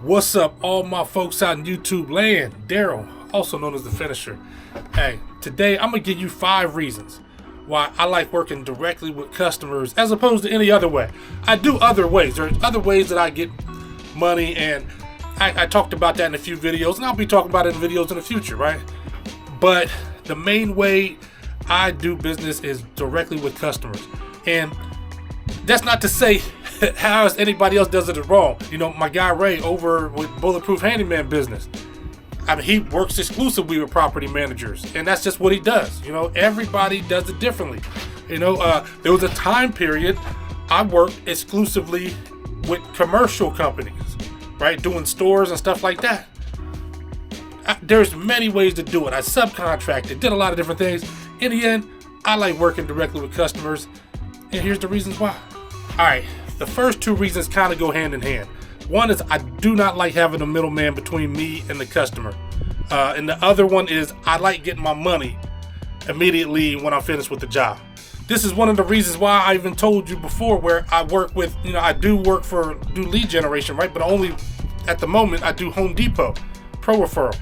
What's up, all my folks out in YouTube land? Daryl, also known as the Finisher. Hey, today I'm gonna give you 5 reasons why I like working directly with customers as opposed to any other way. I do other ways. There's other ways that I get money, and I talked about that in a few videos, and I'll be talking about it in videos in the future, right? But the main way I do business is directly with customers. And that's not to say how anybody else does it is wrong. You know, my guy Ray over with Bulletproof Handyman business, I mean, he works exclusively with property managers, and that's just what he does. You know, everybody does it differently. You know, there was a time period I worked exclusively with commercial companies, right? Doing stores and stuff like that. There's many ways to do it. I subcontracted, did a lot of different things. In the end, I like working directly with customers, and here's the reasons why. All right, the first 2 reasons kind of go hand in hand. One is I do not like having a middleman between me and the customer. And the other one is I like getting my money immediately when I'm finished with the job. This is one of the reasons why I even told you before where I work with, you know, I do lead generation, right? But only at the moment I do Home Depot, pro referral.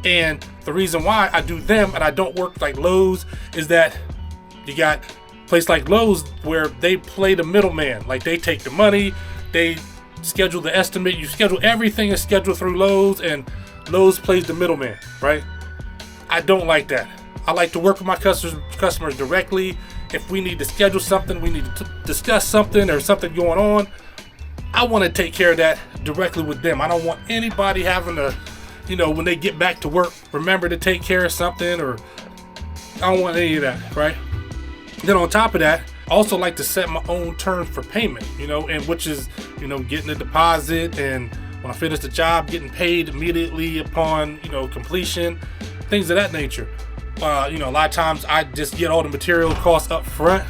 And the reason why I do them and I don't work like Lowe's is that you got place like Lowe's where they play the middleman. Like they take the money, they schedule the estimate, you schedule everything is scheduled through Lowe's, and Lowe's plays the middleman, right? I don't like that. I like to work with my customers directly. If we need to schedule something, we need to discuss something or something going on, I want to take care of that directly with them. I don't want anybody having to, you know, when they get back to work, remember to take care of something, or I don't want any of that, right? Then on top of that, I also like to set my own terms for payment, you know, and which is, you know, getting a deposit, and when I finish the job, getting paid immediately upon, you know, completion, things of that nature. You know, a lot of times I just get all the material costs up front,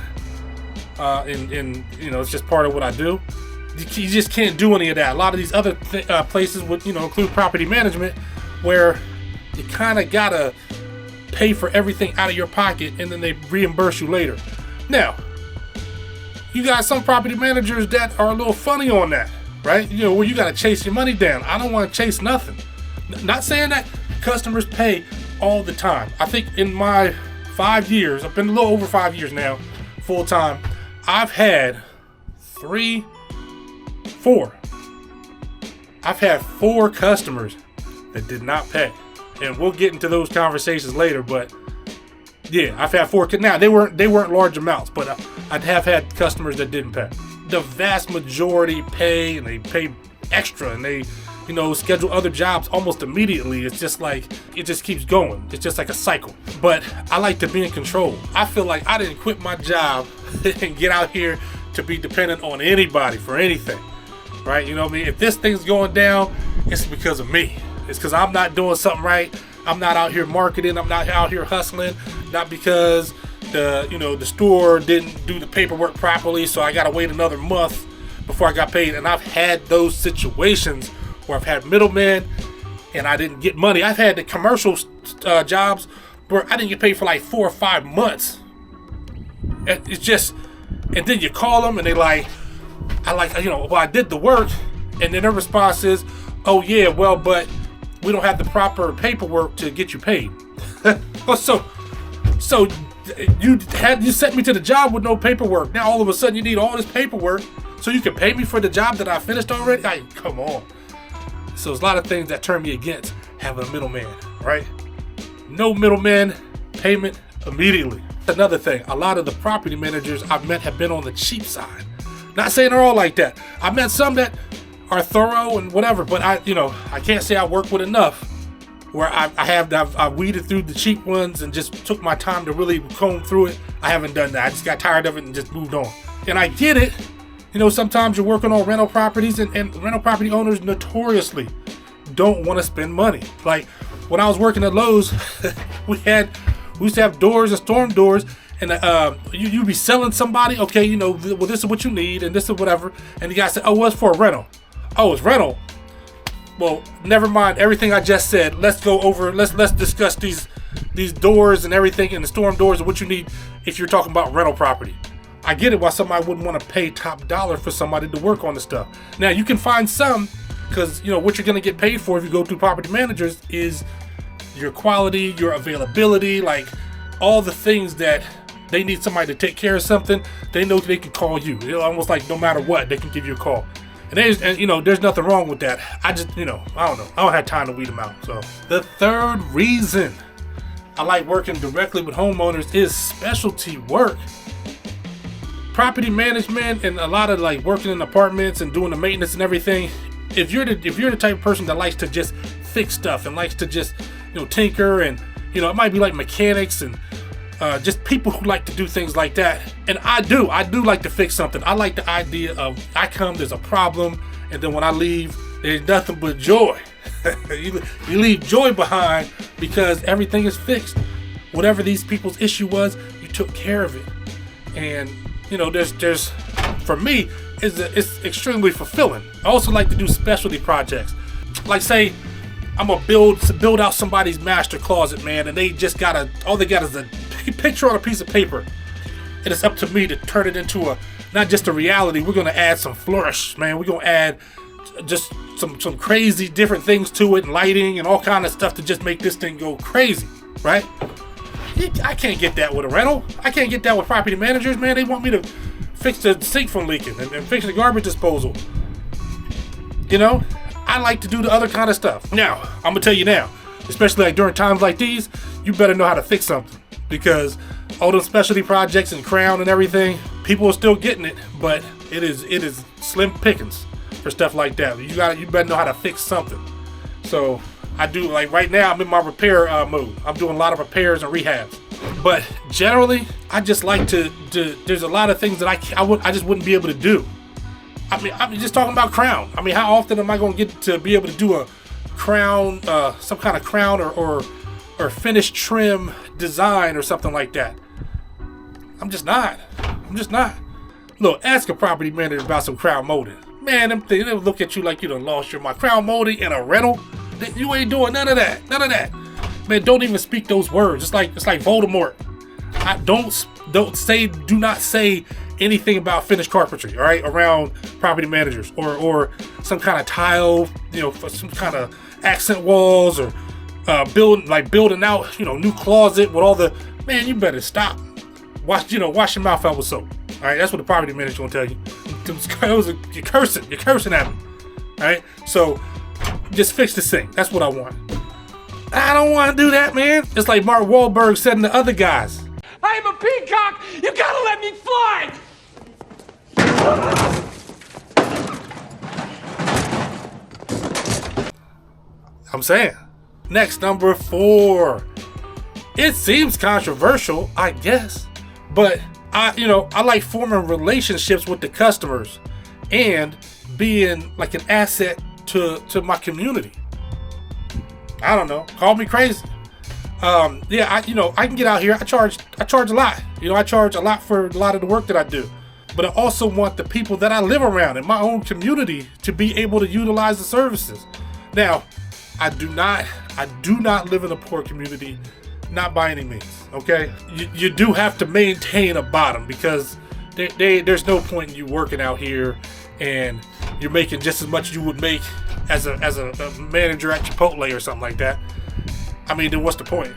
and you know, it's just part of what I do. You just can't do any of that. A lot of these other places would, you know, include property management, where you kind of gotta pay for everything out of your pocket and then they reimburse you later. Now, you got some property managers that are a little funny on that, right? You know, where you gotta chase your money down. I don't want to chase nothing. Not saying that customers pay all the time. I think in my 5 years, I've been a little over 5 years now, full time, I've had 4. I've had 4 customers that did not pay. And we'll get into those conversations later, but yeah, I've had 4. Now they weren't large amounts, but I'd have had customers that didn't pay. The vast majority pay, and they pay extra, and they, you know, schedule other jobs almost immediately. It's just like, it just keeps going. It's just like a cycle. But I like to be in control. I feel like I didn't quit my job and get out here to be dependent on anybody for anything, right? You know what I mean? If this thing's going down, it's because of me. It's because I'm not doing something right. I'm not out here marketing. I'm not out here hustling. Not because the store didn't do the paperwork properly, so I gotta wait another month before I got paid. And I've had those situations where I've had middlemen and I didn't get money. I've had the commercial jobs where I didn't get paid for like 4 or 5 months. It's just, and then you call them and they like, I did the work, and then their response is, oh yeah, well, but we don't have the proper paperwork to get you paid. so you sent me to the job with no paperwork. Now all of a sudden you need all this paperwork so you can pay me for the job that I finished already? Like, come on. So there's a lot of things that turn me against having a middleman, right? No middleman, payment immediately. Another thing, a lot of the property managers I've met have been on the cheap side. Not saying they're all like that. I've met some that are thorough and whatever, but I can't say I work with enough where I've weeded through the cheap ones and just took my time to really comb through it. I haven't done that. I just got tired of it and just moved on. And I get it. You know, sometimes you're working on rental properties, and rental property owners notoriously don't want to spend money. Like when I was working at Lowe's, we used to have doors and storm doors, and you'd be selling somebody, okay, you know, well, this is what you need and this is whatever, and the guy said, oh, well, it's for a rental. Oh, it's rental. Well, never mind everything I just said. Let's go over. Let's discuss these doors and everything, and the storm doors and what you need if you're talking about rental property. I get it why somebody wouldn't want to pay top dollar for somebody to work on the stuff. Now you can find some Because, you know, what you're going to get paid for if you go through property managers is your quality, your availability, like all the things that they need somebody to take care of something. They know they can call you. It's almost like no matter what, they can give you a call. And you know, there's nothing wrong with that. I just, you know, I don't know. I don't have time to weed them out. So the third reason I like working directly with homeowners is specialty work. Property management and a lot of like working in apartments and doing the maintenance and everything. If you're the type of person that likes to just fix stuff and likes to just, you know, tinker, and, you know, it might be like mechanics and just people who like to do things like that. And I do like to fix something. I like the idea of I come, there's a problem, and then when I leave, there's nothing but joy. you leave joy behind because everything is fixed. Whatever these people's issue was, you took care of it. And, you know, there's for me, it's extremely fulfilling. I also like to do specialty projects. Like, say I'm gonna build out somebody's master closet, man, and they just all they got is a picture on a piece of paper, and it's up to me to turn it into not just a reality. We're gonna add some flourish, man. We're gonna add just some crazy different things to it, and lighting and all kind of stuff to just make this thing go crazy, right? I can't get that with a rental. I can't get that with property managers, man. They want me to fix the sink from leaking and fix the garbage disposal. You know, I like to do the other kind of stuff. Now, I'm gonna tell you now, especially like during times like these, you better know how to fix something, because all those specialty projects and Crown and everything, people are still getting it, but it is slim pickings for stuff like that. You better know how to fix something. So I do, like right now, I'm in my repair mode. I'm doing a lot of repairs and rehabs. But generally, I just like to there's a lot of things that I just wouldn't be able to do. I mean, I'm just talking about Crown. I mean, how often am I going to get to be able to do a Crown, some kind of Crown or finished trim design or something like that? I'm just not. Look, ask a property manager about some Crown molding. Man, they'll look at you like you done lost your mind. Crown molding in a rental? You ain't doing none of that. Man, don't even speak those words. It's like Voldemort. Do not say anything about finished carpentry, all right, around property managers or some kind of tile, you know, for some kind of accent walls, or building out, you know, new closet with all the, man, you better stop. Wash your mouth out with soap. All right, that's what the property manager's gonna tell you. You're cursing at me. All right, so just fix the sink. That's what I want. I don't want to do that, man. It's like Mark Wahlberg said in The Other Guys. I'm a peacock. You gotta let me fly. I'm saying. Next, number 4. It seems controversial, I guess, but I like forming relationships with the customers and being like an asset to my community. I don't know. Call me crazy. I can get out here. I charge a lot. I charge a lot for a lot of the work that I do. But I also want the people that I live around in my own community to be able to utilize the services. Now, I do not live in a poor community, not by any means. Okay, you do have to maintain a bottom, because there's no point in you working out here and you're making just as much as you would make as a manager at Chipotle or something like that. I mean, then what's the point?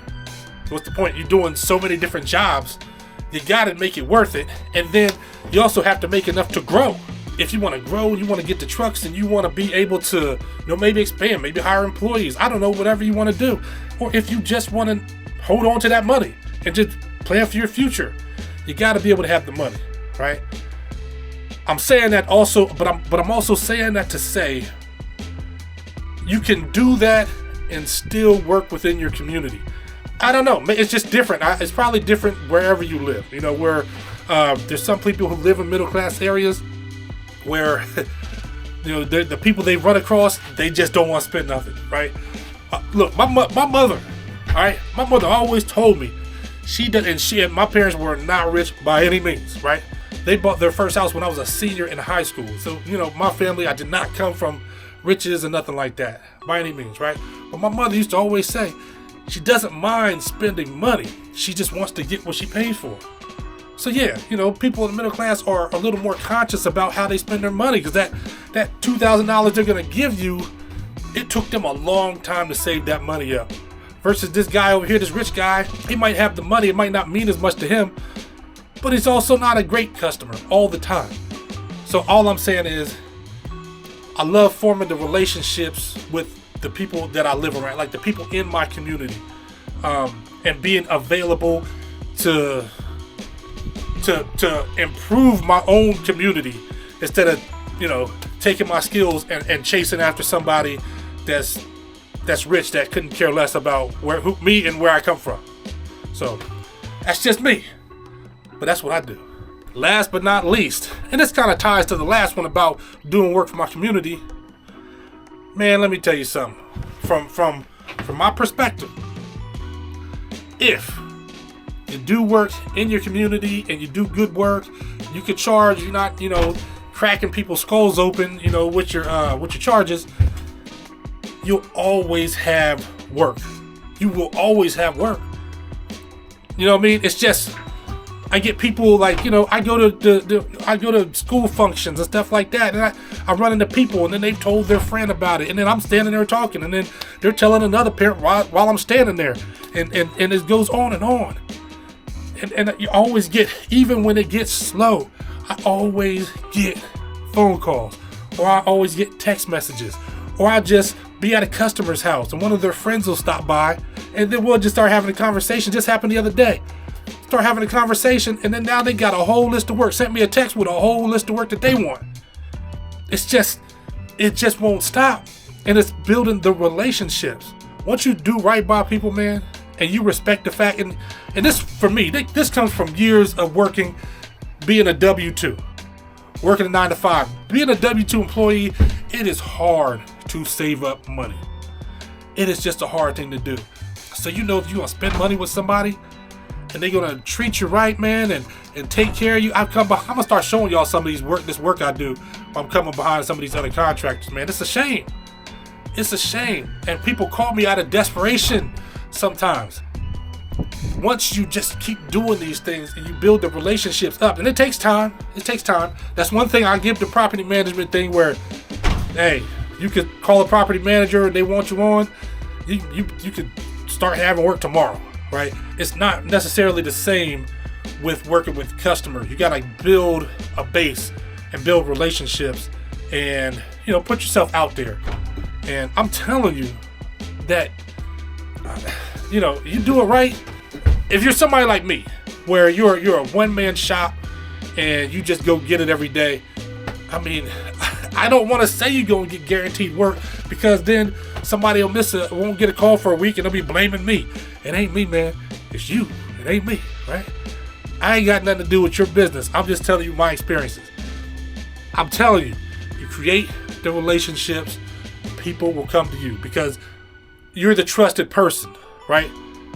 What's the point? You're doing so many different jobs. You gotta make it worth it, and then you also have to make enough to grow. If you want to grow, you want to get the trucks, and you want to be able to, maybe expand, maybe hire employees. I don't know, whatever you want to do. Or if you just want to hold on to that money and just plan for your future, you got to be able to have the money, right? I'm saying that also, but I'm also saying that to say you can do that and still work within your community. I don't know. It's just different. It's probably different wherever you live. Where there's some people who live in middle class areas where the people they run across, they just don't want to spend nothing, right? Look, my mother, all right. My mother always told me and my parents were not rich by any means, right? They bought their first house when I was a senior in high school. So, my family, I did not come from riches and nothing like that by any means, right? But my mother used to always say she doesn't mind spending money. She just wants to get what she pays for. So yeah, people in the middle class are a little more conscious about how they spend their money, because that $2,000 they're gonna give you, it took them a long time to save that money up. Versus this guy over here, this rich guy, he might have the money, it might not mean as much to him, but he's also not a great customer all the time. So all I'm saying is, I love forming the relationships with the people that I live around, like the people in my community, and being available to improve my own community instead of taking my skills and chasing after somebody that's rich that couldn't care less about me and where I come from. So that's just me, but that's what I do. Last but not least, and this kind of ties to the last one about doing work for my community, man, let me tell you something. From my perspective, if you do work in your community and you do good work, you could charge. You're not, cracking people's skulls open, with your charges. You'll always have work. You will always have work. You know what I mean? It's just, I get people like, I go to school functions and stuff like that, and I run into people, and then they've told their friend about it, and then I'm standing there talking, and then they're telling another parent while I'm standing there, and it goes on and on. And you always get, even when it gets slow, I always get phone calls, or I always get text messages, or I just be at a customer's house and one of their friends will stop by, and then we'll just start having a conversation. Just happened the other day. Start having a conversation, and then now they got a whole list of work. Sent me a text with a whole list of work that they want. It just won't stop. And it's building the relationships. Once you do right by people, man, and you respect the fact, and this, for me, this comes from years of working, being a W-2, working a 9 to 5. Being a W-2 employee, it is hard to save up money. It is just a hard thing to do. So if you're gonna spend money with somebody, and they're gonna treat you right, man, and take care of you, I'm gonna start showing y'all some of this work I do. I'm coming behind some of these other contractors, man. It's a shame. It's a shame. And people call me out of desperation sometimes. Once you just keep doing these things and you build the relationships up, and it takes time. It takes time. That's one thing I give the property management thing, where, hey, you could call a property manager and they want you on. You could start having work tomorrow, right? It's not necessarily the same with working with customers. You gotta build a base and build relationships, and put yourself out there. And I'm telling you that you do it right. If you're somebody like me, where you're a one-man shop and you just go get it every day, I mean, I don't want to say you're going to get guaranteed work, because then somebody won't get a call for a week and they'll be blaming me. It ain't me, man. It's you. It ain't me, right? I ain't got nothing to do with your business. I'm just telling you my experiences. I'm telling you, you create the relationships, people will come to you because you're the trusted person, right?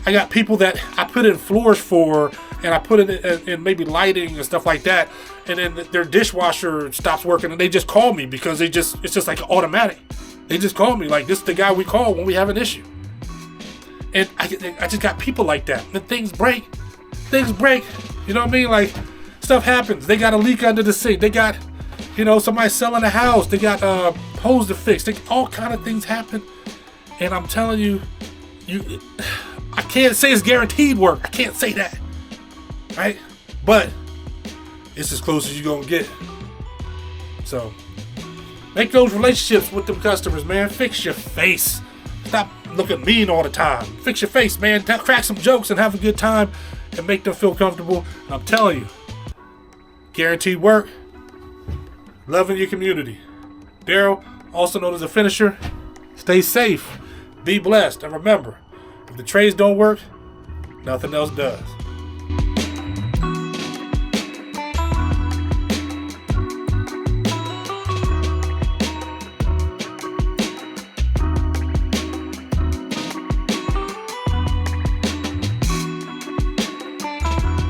I got people that I put in floors for, and I put it in maybe lighting and stuff like that, and then their dishwasher stops working and they just call me because it's just like automatic. They just call me like, this is the guy we call when we have an issue. And I just got people like that. And things break. You know what I mean? Like, stuff happens. They got a leak under the sink. They got, somebody selling a house. They got hose to fix. All kind of things happen. And I'm telling you, I can't say it's guaranteed work. I can't say that, right? But it's as close as you're going to get. So make those relationships with them customers, man. Fix your face. Stop looking mean all the time. Fix your face, man. Crack some jokes and have a good time and make them feel comfortable. And I'm telling you, guaranteed work, loving your community. Daryl, also known as the Finisher. Stay safe. Be blessed. And remember, if the trades don't work, nothing else does.